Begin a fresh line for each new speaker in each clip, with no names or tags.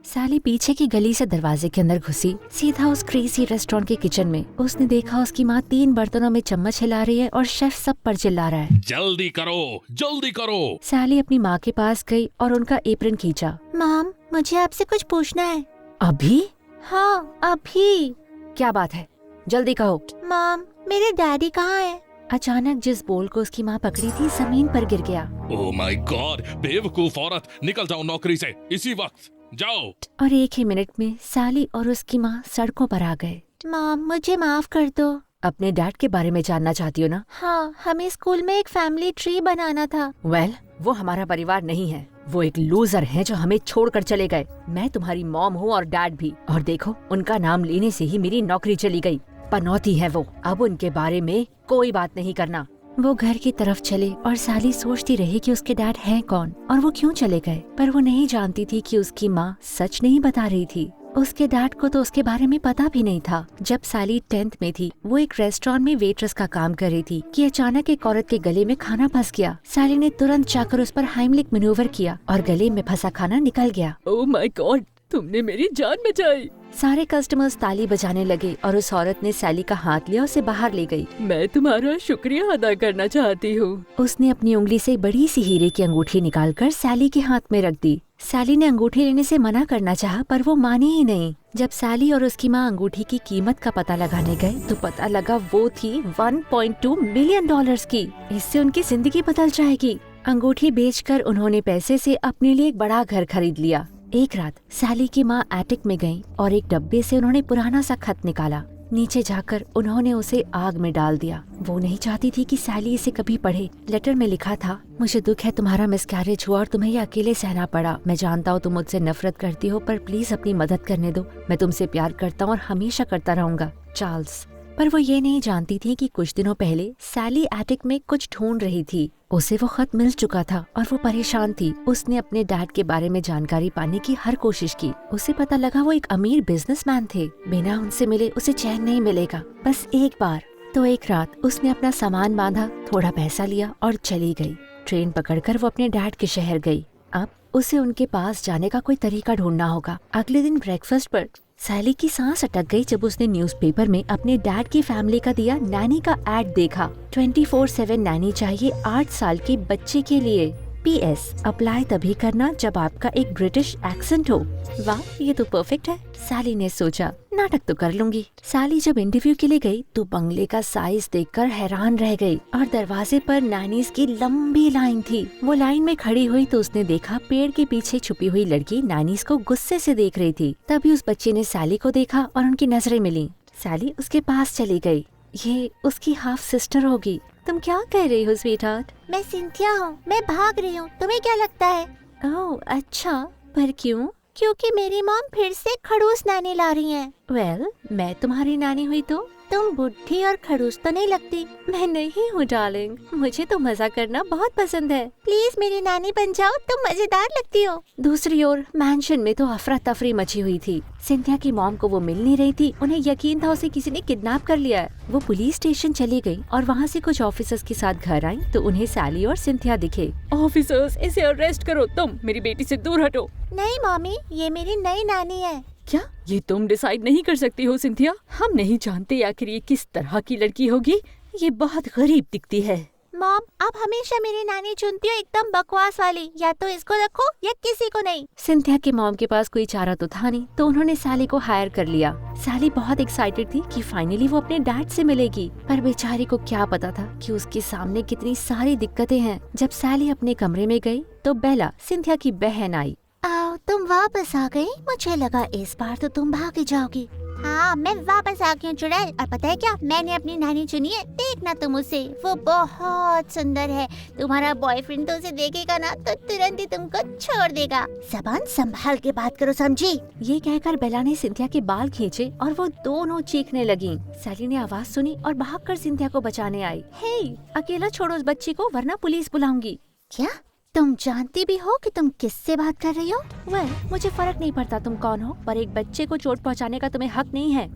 सैली पीछे की गली से दरवाजे के अंदर घुसी, सीधा उस क्रेजी रेस्टोरेंट के किचन में। उसने देखा उसकी माँ 3 बर्तनों में चम्मच हिला रही है और शेफ सब पर चिल्ला रहा है,
जल्दी करो, जल्दी करो।
सैली अपनी माँ के पास गई और उनका एप्रन खींचा।
मॉम, मुझे आपसे कुछ पूछना है।
अभी?
हाँ, अभी।
क्या बात है, जल्दी कहो।
मॉम, मेरे डैडी कहाँ है?
अचानक जिस बोल को उसकी माँ पकड़ी थी जमीन पर गिर गया
ओह माय गॉड, बेवकूफ औरत, निकल जाओ नौकरी से इसी वक्त, जाओ।
और 1 ही मिनट में सैली और उसकी माँ सड़कों पर आ गए।
मॉम, मुझे माफ कर दो।
अपने डैड के बारे में जानना चाहती हो ना?
हाँ, हमें स्कूल में एक फैमिली ट्री बनाना था।
वेल, वो हमारा परिवार नहीं है। वो एक लूजर है जो हमें छोड़कर चले गए। मैं तुम्हारी मॉम हूँ और डैड भी। और देखो, उनका नाम लेने से ही मेरी नौकरी चली गई। पनौती है वो। अब उनके बारे में कोई बात नहीं करना। वो घर की तरफ चले और सैली सोचती रही कि उसके डैड हैं कौन और वो क्यों चले गए। पर वो नहीं जानती थी कि उसकी माँ सच नहीं बता रही थी। उसके डैड को तो उसके बारे में पता भी नहीं था। जब सैली 10th में थी, वो एक रेस्टोरेंट में वेट्रेस का काम कर रही थी कि अचानक एक औरत के गले में खाना फंस गया। सैली ने तुरंत जाकर उस पर हाइमलिक मैन्यूवर किया और गले में फंसा खाना निकल गया।
ओह माय गॉड, तुमने मेरी जान बचाई।
सारे कस्टमर्स ताली बजाने लगे और उस औरत ने सैली का हाथ लिया, उसे बाहर ले गई।
मैं तुम्हारा शुक्रिया अदा करना चाहती हूँ।
उसने अपनी उंगली से बड़ी सी हीरे की अंगूठी निकालकर सैली के हाथ में रख दी। सैली ने अंगूठी लेने से मना करना चाहा, पर वो मानी ही नहीं। जब सैली और उसकी माँ अंगूठी की कीमत का पता लगाने गए तो पता लगा वो थी $1.2 मिलियन की। इससे उनकी जिंदगी बदल जाएगी। अंगूठी बेचकर उन्होंने पैसे से अपने लिए एक बड़ा घर खरीद लिया। एक रात सैली की माँ एटिक में गईं और एक डब्बे से उन्होंने पुराना सा खत निकाला। नीचे जाकर उन्होंने उसे आग में डाल दिया। वो नहीं चाहती थी कि सैली इसे कभी पढ़े। लेटर में लिखा था, मुझे दुख है तुम्हारा मिसकैरेज हुआ और तुम्हें ये अकेले सहना पड़ा। मैं जानता हूँ तुम मुझसे नफरत करती हो, पर प्लीज अपनी मदद करने दो। मैं तुमसे प्यार करता हूँ और हमेशा करता रहूंगा, चार्ल्स। पर वो ये नहीं जानती थी कि कुछ दिनों पहले सैली एटिक में कुछ ढूंढ रही थी। उसे वो खत मिल चुका था और वो परेशान थी। उसने अपने डैड के बारे में जानकारी पाने की हर कोशिश की। उसे पता लगा वो एक अमीर बिजनेसमैन थे। बिना उनसे मिले उसे चैन नहीं मिलेगा, बस एक बार। तो एक रात उसने अपना सामान बांधा, थोड़ा पैसा लिया और चली गई। ट्रेन पकड़कर वो अपने डैड के शहर गई। अब उसे उनके पास जाने का कोई तरीका ढूंढना होगा। अगले दिन ब्रेकफास्ट पर सैली की सांस अटक गई जब उसने न्यूज़पेपर में अपने डैड की फैमिली का दिया नैनी का एड देखा। 24/7 नैनी चाहिए 8 साल के बच्चे के लिए। PS अप्लाई तभी करना जब आपका एक ब्रिटिश एक्सेंट हो। वाह, ये तो परफेक्ट है, सैली ने सोचा। नाटक तो कर लूंगी। सैली जब इंटरव्यू के लिए गई तो बंगले का साइज देखकर हैरान रह गई और दरवाजे पर नैनीज की लंबी लाइन थी। वो लाइन में खड़ी हुई तो उसने देखा पेड़ के पीछे छुपी हुई लड़की नैनीज को गुस्से से देख रही थी। तभी उस बच्चे ने सैली को देखा और उनकी नजरें मिली। सैली उसके पास चली गई। ये उसकी हाफ सिस्टर होगी। तुम क्या कह रही हो स्वीटहार्ट?
मैं सिंथिया हूँ, मैं भाग रही हूँ। तुम्हें क्या लगता है?
ओह अच्छा, पर क्यों?
क्योंकि मेरी मॉम फिर से खड़ूस नानी ला रही हैं।
वेल, मैं तुम्हारी नानी हुई तो?
तुम बुढ़ी और खड़ूस तो नहीं लगती।
मैं नहीं हूँ डार्लिंग, मुझे तो मजा करना बहुत पसंद है।
प्लीज मेरी नानी बन जाओ, तुम मजेदार लगती हो।
दूसरी ओर मैंशन में तो अफरा तफरी मची हुई थी। सिंथिया की मॉम को वो मिल नहीं रही थी। उन्हें यकीन था उसे किसी ने किडनैप कर लिया है। वो पुलिस स्टेशन चली गई और वहाँ से कुछ ऑफिसर्स के साथ घर आई तो उन्हें सैली और सिंथिया दिखे।
ऑफिसर्स, इसे अरेस्ट करो। तुम मेरी बेटी से दूर हटो।
नहीं मम्मी, ये मेरी नई नानी है।
क्या ये तुम डिसाइड नहीं कर सकती हो सिंथिया? हम नहीं जानते आखिर ये किस तरह की लड़की होगी। ये बहुत गरीब दिखती है।
मॉम, आप हमेशा मेरी नानी चुनती हो एकदम बकवास वाली। या तो इसको रखो या किसी को नहीं।
सिंथिया के मॉम के पास कोई चारा तो था नहीं, तो उन्होंने सैली को हायर कर लिया। सैली बहुत एक्साइटेड थी कि फाइनली वो अपने डैड से मिलेगी, पर बेचारी को क्या पता था कि उसके सामने कितनी सारी दिक्कतें हैं। जब सैली अपने कमरे में गई तो बेला, सिंथिया की बहन, आई।
आओ, तुम वापस आ गई। मुझे लगा इस बार तो तुम भाग ही जाओगी। हाँ, मैं वापस आ गई हूँ चुड़ैल। और पता है क्या, मैंने अपनी नानी चुनी है। देखना तुम उसे, वो बहुत सुंदर है। तुम्हारा बॉयफ्रेंड तो उसे देखेगा ना तो तुरंत ही तुमको छोड़ देगा। ज़बान संभाल के बात करो, समझी?
ये कहकर बेला ने सिंथिया के बाल खींचे और वो दोनों चीखने लगी। सैली ने आवाज सुनी और भागकर सिंथिया को बचाने आई। हे, अकेला छोड़ो उस बच्ची को, वरना पुलिस बुलाऊंगी।
क्या? तुम जानती भी हो कि तुम किससे बात कर रही हो?
वह मुझे फर्क नहीं पड़ता तुम कौन हो, पर एक बच्चे को चोट पहुंचाने का तुम्हें हक नहीं है।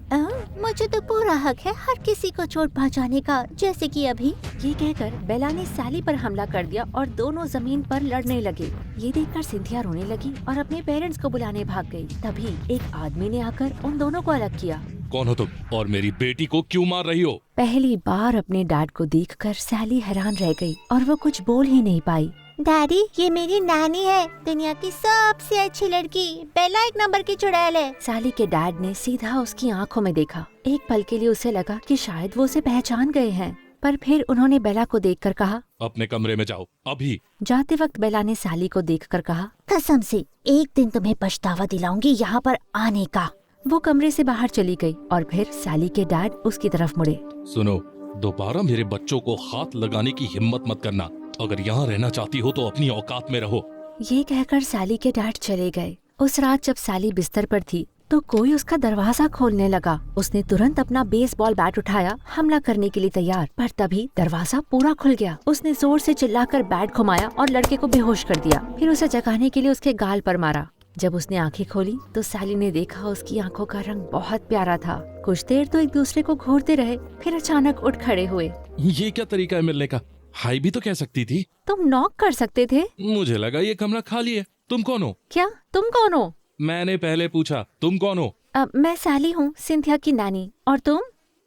मुझे तो पूरा हक है हर किसी को चोट पहुंचाने का, जैसे कि अभी।
ये कहकर बेला ने सैली पर हमला कर दिया और दोनों जमीन पर लड़ने लगे। ये देखकर सिंथिया रोने लगी और अपने पेरेंट्स को बुलाने भाग गई। तभी एक आदमी ने आकर उन दोनों को अलग किया।
कौन हो तुम और मेरी बेटी को क्यों मार रही हो?
पहली बार अपने डैड को देखकर सैली हैरान रह गई और वो कुछ बोल ही नहीं पाई।
डैडी, ये मेरी नानी है, दुनिया की सबसे अच्छी लड़की, बेला एक नंबर की चुड़ैल है।
सैली के डैड ने सीधा उसकी आंखों में देखा। एक पल के लिए उसे लगा कि शायद वो उसे पहचान गए हैं, पर फिर उन्होंने बेला को देखकर कहा,
अपने कमरे में जाओ अभी।
जाते वक्त बेला ने सैली को देखकर कहा,
कसम से एक दिन तुम्हें पछतावा दिलाऊंगी यहाँ पर आने का।
वो कमरे से बाहर चली गई और फिर सैली के डैड उसकी तरफ मुड़े।
सुनो, दोबारा मेरे बच्चों को हाथ लगाने की हिम्मत मत करना। अगर यहाँ रहना चाहती हो तो अपनी औकात में रहो।
ये कहकर सैली के डैड चले गए। उस रात जब सैली बिस्तर पर थी तो कोई उसका दरवाजा खोलने लगा। उसने तुरंत अपना बेसबॉल बैट उठाया, हमला करने के लिए तैयार, पर तभी दरवाजा पूरा खुल गया। उसने जोर से चिल्लाकर बैट घुमाया और लड़के को बेहोश कर दिया। फिर उसे जगाने के लिए उसके गाल पर मारा। जब उसने आंखें खोली तो सैली ने देखा उसकी आंखों का रंग बहुत प्यारा था। कुछ देर तो एक दूसरे को घूरते रहे, फिर अचानक उठ खड़े हुए।
ये क्या तरीका है मिलने का? हाई भी तो कह सकती थी।
तुम नॉक कर सकते थे।
मुझे लगा ये कमरा खाली है। तुम कौन हो?
क्या तुम कौन हो?
मैंने पहले पूछा, तुम कौन हो?
मैं सैली हूँ, सिंथिया की नानी। और तुम?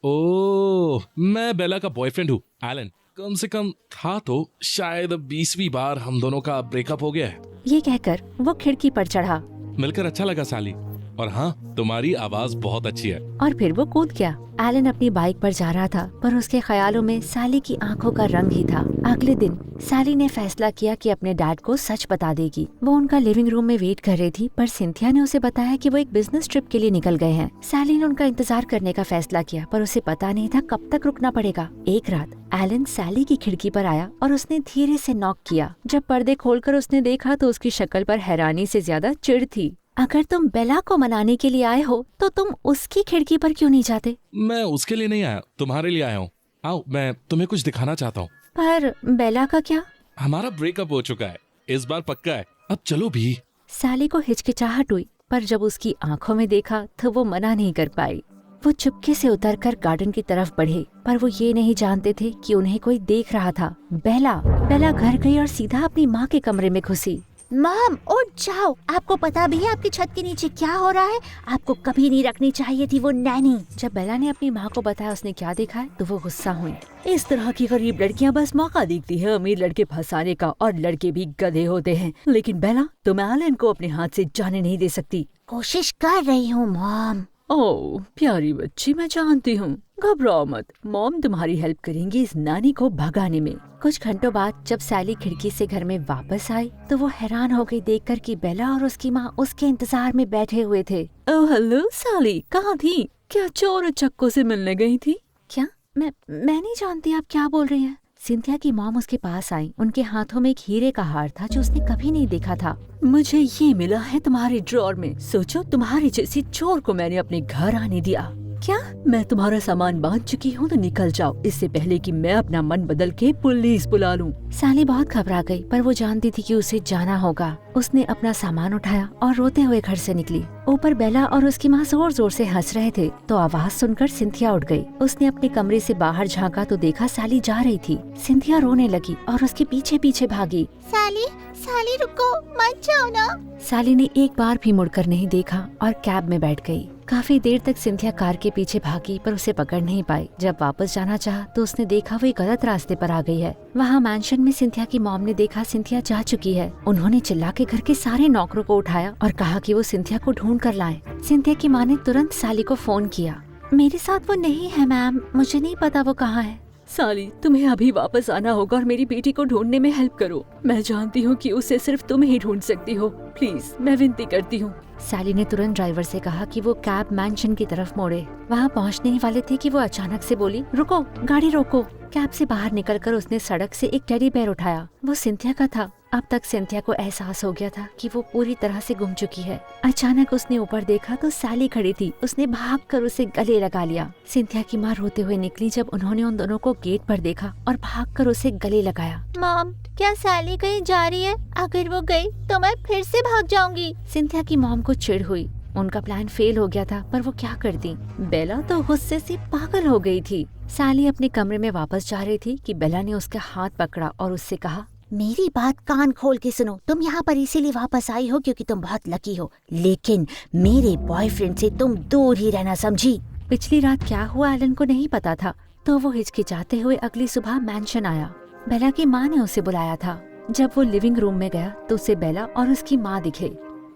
ओह, मैं बेला का बॉयफ्रेंड हूँ, एलन। कम से कम था तो शायद 20वीं बार हम दोनों का ब्रेकअप हो गया है।
ये कहकर वो खिड़की पर चढ़ा।
मिलकर अच्छा लगा साली। और हाँ, तुम्हारी आवाज बहुत अच्छी है।
और फिर वो कूद गया। एलन अपनी बाइक पर जा रहा था, पर उसके ख्यालों में सैली की आंखों का रंग ही था। अगले दिन सैली ने फैसला किया कि अपने डैड को सच बता देगी। वो उनका लिविंग रूम में वेट कर रही थी, पर सिंथिया ने उसे बताया कि वो एक बिजनेस ट्रिप के लिए निकल गए हैं। सैली ने उनका इंतजार करने का फैसला किया, पर उसे पता नहीं था कब तक रुकना पड़ेगा। एक रात एलन सैली की खिड़की पर आया और उसने धीरे से नॉक किया। जब पर्दे खोलकर उसने देखा तो उसकी शक्ल पर हैरानी से ज्यादा चिढ़ थी। अगर तुम बेला को मनाने के लिए आए हो तो तुम उसकी खिड़की पर क्यों नहीं जाते?
मैं उसके लिए नहीं आया, तुम्हारे लिए आया हूँ। आओ, मैं तुम्हें कुछ दिखाना चाहता हूँ।
पर बेला का क्या?
हमारा ब्रेकअप हो चुका है, इस बार पक्का है। अब चलो भी।
सैली को हिचकिचाहट हुई, पर जब उसकी आंखों में देखा तो वो मना नहीं कर पाई। वो चुपके से उतरकर गार्डन की तरफ बढ़े, पर वो ये नहीं जानते थे कि उन्हें कोई देख रहा था। बेला घर गई और सीधा अपनी माँ के कमरे में घुसी।
मॉम, उठ जाओ। आपको पता भी है आपकी छत के नीचे क्या हो रहा है? आपको कभी नहीं रखनी चाहिए थी वो नैनी।
जब बेला ने अपनी माँ को बताया उसने क्या देखा है तो वो गुस्सा हुई।
इस तरह की गरीब लड़कियां बस मौका देखती है अमीर लड़के फंसाने का, और लड़के भी गधे होते हैं। लेकिन बेला, तुम एलन को अपने हाथ से जाने नहीं दे सकती।
कोशिश कर रही हूँ मॉम।
ओह प्यारी बच्ची, मैं जानती हूँ, घबराओ मत। मॉम तुम्हारी हेल्प करेंगी इस नानी को भगाने में।
कुछ घंटों बाद जब सैली खिड़की से घर में वापस आई तो वो हैरान हो गई देखकर कि बेला और उसकी माँ उसके इंतजार में बैठे हुए थे।
ओह हेलो सैली, कहाँ थी? क्या चोर चक्कों से मिलने गई थी?
क्या? मैं नहीं जानती आप क्या बोल रही हैं। सिंथिया की मॉम उसके पास आई। उनके हाथों में एक हीरे का हार था जो उसने कभी नहीं देखा था।
मुझे ये मिला है तुम्हारे ड्रॉर में। सोचो, तुम्हारी जैसी चोर को मैंने अपने घर आने दिया।
क्या?
मैं तुम्हारा सामान बांध चुकी हूँ, तो निकल जाओ, इससे पहले कि मैं अपना मन बदल के पुलिस बुला लूँ।
सैली बहुत घबरा गई, पर वो जानती थी कि उसे जाना होगा। उसने अपना सामान उठाया और रोते हुए घर से निकली। ऊपर बेला और उसकी माँ जोर जोर से हंस रहे थे तो आवाज सुनकर सिंथिया उठ गई। उसने अपने कमरे से बाहर झांका तो देखा सैली जा रही थी। सिंथिया रोने लगी और उसके पीछे पीछे भागी।
सैली रुको, मत जाओ ना।
सैली ने एक बार भी मुड़कर नहीं देखा और कैब में बैठ गई। काफी देर तक सिंथिया कार के पीछे भागी पर उसे पकड़ नहीं पाई। जब वापस जाना चाहा तो उसने देखा वो एक गलत रास्ते पर आ गई है। वहाँ मैंशन में सिंथिया की मॉम ने देखा सिंथिया जा चुकी है। उन्होंने चिल्ला के घर के सारे नौकरों को उठाया और कहा कि वो सिंथिया को ढूंढ कर लाएं। सिंथिया की माँ ने तुरंत सैली को फोन किया। मेरे साथ वो नहीं है मैम, मुझे नहीं पता वो कहाँ है।
साली, तुम्हें अभी वापस आना होगा और मेरी बेटी को ढूंढने में हेल्प करो। मैं जानती हूँ कि उसे सिर्फ तुम ही ढूंढ सकती हो। प्लीज, मैं विनती करती हूँ।
सैली ने तुरंत ड्राइवर से कहा कि वो कैब मैंशन की तरफ मोड़े। वहाँ पहुँचने ही वाले थे कि वो अचानक से बोली, रुको, गाड़ी रोको। कैब से बाहर निकलकर उसने सड़क से एक टेडी बेयर उठाया। वो सिंथिया का था। अब तक सिंथिया को एहसास हो गया था कि वो पूरी तरह से गुम चुकी है। अचानक उसने ऊपर देखा तो सैली खड़ी थी। उसने भागकर उसे गले लगा लिया। सिंथिया की माँ रोते हुए निकली जब उन्होंने उन दोनों को गेट पर देखा और भागकर उसे गले लगाया।
मॉम, क्या सैली कहीं जा रही है? अगर वो गई तो मैं फिर से भाग जाऊंगी।
सिंथिया की मॉम को चिढ़ हुई। उनका प्लान फेल हो गया था, पर वो क्या करती। बेला तो गुस्से से पागल हो गई थी। सैली अपने कमरे में वापस जा रही थी कि बेला ने उसका हाथ पकड़ा और उससे कहा,
मेरी बात कान खोल के सुनो। तुम यहाँ पर इसीलिए वापस आई हो क्योंकि तुम बहुत लकी हो, लेकिन मेरे बॉयफ्रेंड से तुम दूर ही रहना, समझी?
पिछली रात क्या हुआ एलन को नहीं पता था, तो वो हिचकिचाते हुए अगली सुबह मैंशन आया। बेला की माँ ने उसे बुलाया था। जब वो लिविंग रूम में गया तो उसे बेला और उसकी माँ दिखे।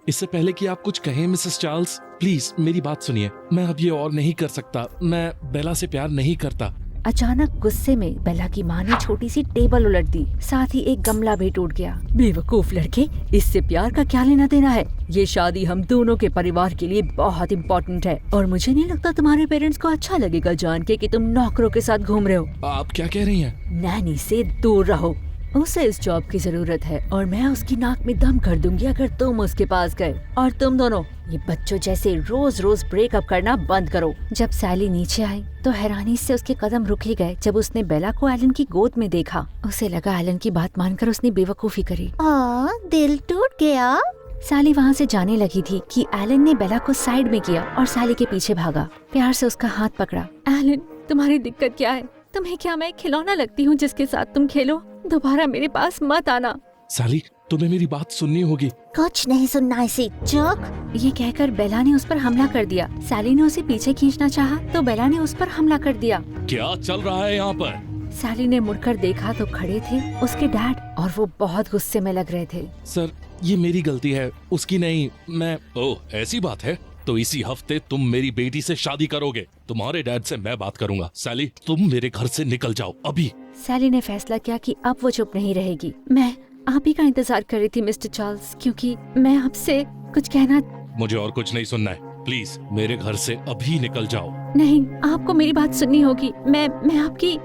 इससे पहले कि आप कुछ कहें मिसेस चार्ल्स, प्लीज मेरी बात सुनिए। मैं अब ये और नहीं कर सकता। मैं बेला से प्यार नहीं करता।
अचानक गुस्से में बेला की माँ ने छोटी सी टेबल उलट दी, साथ ही एक गमला भी टूट गया।
बेवकूफ लड़के, इससे प्यार का क्या लेना देना है? ये शादी हम दोनों के परिवार के लिए बहुत इम्पोर्टेंट है और मुझे नहीं लगता तुम्हारे पेरेंट्स को अच्छा लगेगा जान के कि तुम नौकरों के साथ घूम रहे हो।
आप क्या कह रही हैं?
नैनी से दूर रहो। उसे इस जॉब की जरूरत है और मैं उसकी नाक में दम कर दूंगी अगर तुम उसके पास गए। और तुम दोनों ये बच्चों जैसे रोज रोज ब्रेकअप करना बंद करो।
जब सैली नीचे आई तो हैरानी से उसके कदम रुक ही गए जब उसने बेला को एलन की गोद में देखा। उसे लगा एलन की बात मानकर उसने बेवकूफी करी।
दिल टूट गया।
सैली वहाँ से जाने लगी थी कि एलन ने बेला को साइड में किया और सैली के पीछे भागा। प्यार से उसका हाथ पकड़ा।
एलन, तुम्हारी दिक्कत क्या है? तुम्हें क्या मैं खिलौना लगती हूँ जिसके साथ तुम खेलो? दोबारा मेरे पास मत आना।
सैली, तुम्हें मेरी बात सुननी होगी।
कुछ नहीं सुनना इसे, चुप।
ये कहकर बेला ने उस पर हमला कर दिया। सैली ने उसे पीछे खींचना चाहा तो बेला ने उस पर हमला कर दिया।
क्या चल रहा है यहाँ पर?
सैली ने मुड़कर देखा तो खड़े थे उसके डैड और वो बहुत गुस्से में लग रहे थे।
सर, ये मेरी गलती है, उसकी नहीं। मैं ओह, ऐसी बात है तो इसी हफ्ते तुम मेरी बेटी से शादी करोगे। तुम्हारे डैड से मैं बात करूंगा। सैली, तुम मेरे घर से निकल जाओ अभी।
सैली ने फैसला किया कि अब वो चुप नहीं रहेगी। मैं आप ही का इंतजार कर रही थी मिस्टर चार्ल्स, क्योंकि मैं आपसे कुछ कहना।
मुझे और कुछ नहीं सुनना है। प्लीज मेरे घर से अभी निकल जाओ।
नहीं, आपको मेरी बात सुननी होगी। मैं आपकी